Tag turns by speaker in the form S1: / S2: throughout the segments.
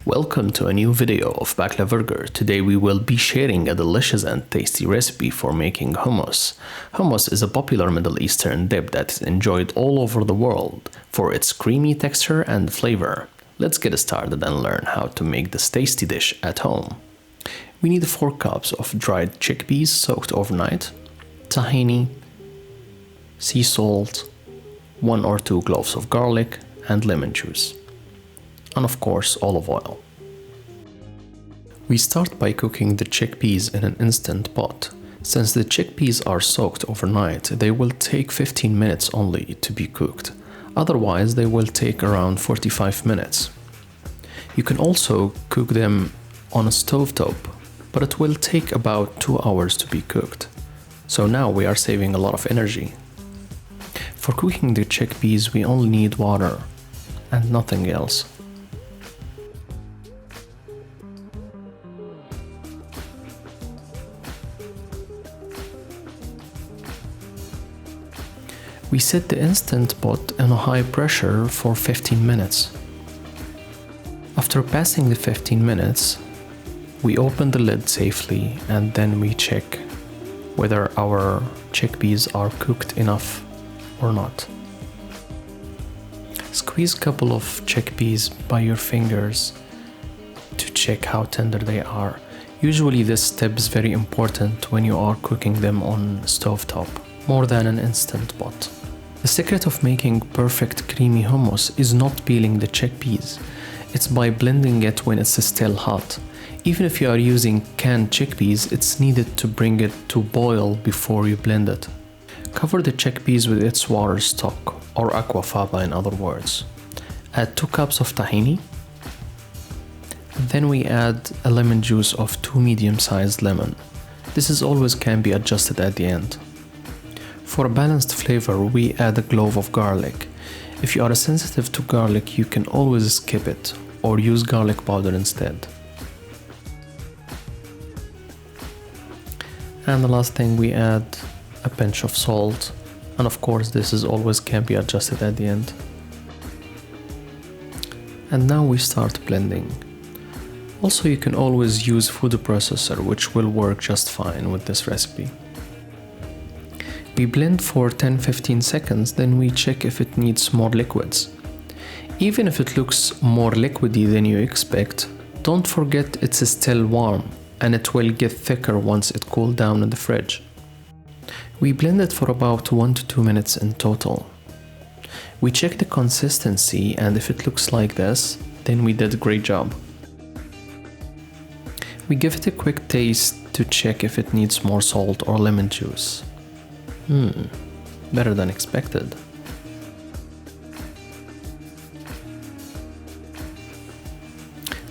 S1: Welcome to a new video of Bakla Burger. Today we will be sharing a delicious and tasty recipe for making hummus. Hummus is a popular Middle Eastern dip that is enjoyed all over the world for its creamy texture and flavor. Let's get started and learn how to make this tasty dish at home. We need 4 cups of dried chickpeas soaked overnight, tahini, sea salt, 1 or 2 cloves of garlic, and lemon juice. And of course, olive oil. We start by cooking the chickpeas in an instant pot. Since the chickpeas are soaked overnight, they will take 15 minutes only to be cooked. Otherwise, they will take around 45 minutes. You can also cook them on a stovetop, but it will take about 2 hours to be cooked. So now we are saving a lot of energy. For cooking the chickpeas, we only need water and nothing else. We set the instant pot on a high pressure for 15 minutes. After passing the 15 minutes, we open the lid safely and then we check whether our chickpeas are cooked enough or not. Squeeze a couple of chickpeas by your fingers to check how tender they are. Usually this step is very important when you are cooking them on stovetop, more than an instant pot. The secret of making perfect creamy hummus is not peeling the chickpeas. It's by blending it when it's still hot. Even if you are using canned chickpeas, it's needed to bring it to boil before you blend it. Cover the chickpeas with its water stock, or aquafaba in other words. Add 2 cups of tahini. Then we add a lemon juice of 2 medium-sized lemon. This is always can be adjusted at the end. For a balanced flavor, we add a clove of garlic. If you are sensitive to garlic, you can always skip it or use garlic powder instead. And the last thing, we add a pinch of salt, and of course this is always can be adjusted at the end. And now we start blending. Also, you can always use food processor, which will work just fine with this recipe. We blend for 10-15 seconds, then we check if it needs more liquids. Even if it looks more liquidy than you expect, don't forget it's still warm and it will get thicker once it cools down in the fridge. We blend it for about 1 to 2 minutes in total. We check the consistency, and if it looks like this, then we did a great job. We give it a quick taste to check if it needs more salt or lemon juice. Better than expected.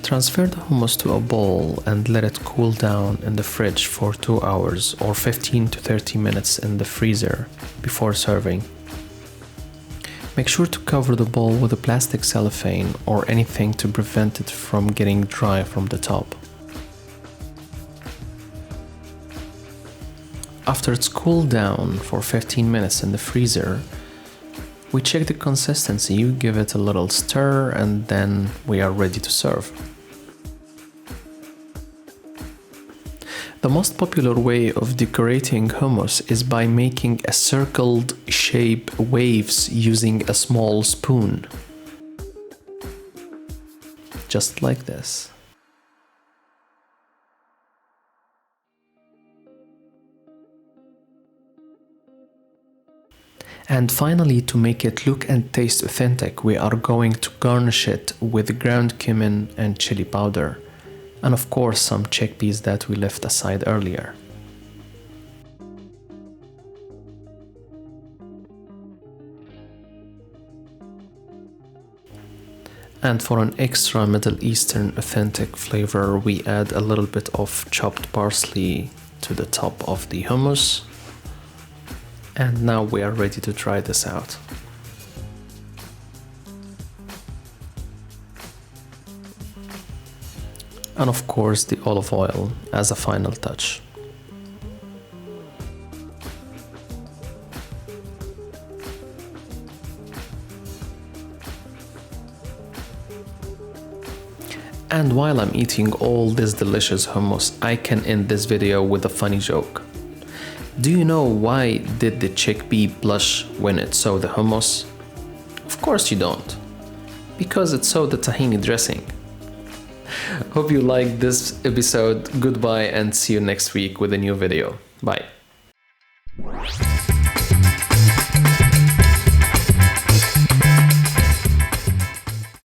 S1: Transfer the hummus to a bowl and let it cool down in the fridge for 2 hours or 15 to 30 minutes in the freezer before serving. Make sure to cover the bowl with a plastic cellophane or anything to prevent it from getting dry from the top. After it's cooled down for 15 minutes in the freezer, we check the consistency, give it a little stir, and then we are ready to serve. The most popular way of decorating hummus is by making a circled shape waves using a small spoon. Just like this. And finally, to make it look and taste authentic, we are going to garnish it with ground cumin and chili powder, and of course some chickpeas that we left aside earlier. And for an extra Middle Eastern authentic flavor, we add a little bit of chopped parsley to the top of the hummus. And now we are ready to try this out. And of course the olive oil as a final touch. And while I'm eating all this delicious hummus, I can end this video with a funny joke. Do you know why did the chickpea blush when it saw the hummus? Of course you don't. Because it saw the tahini dressing. Hope you liked this episode. Goodbye and see you next week with a new video. Bye.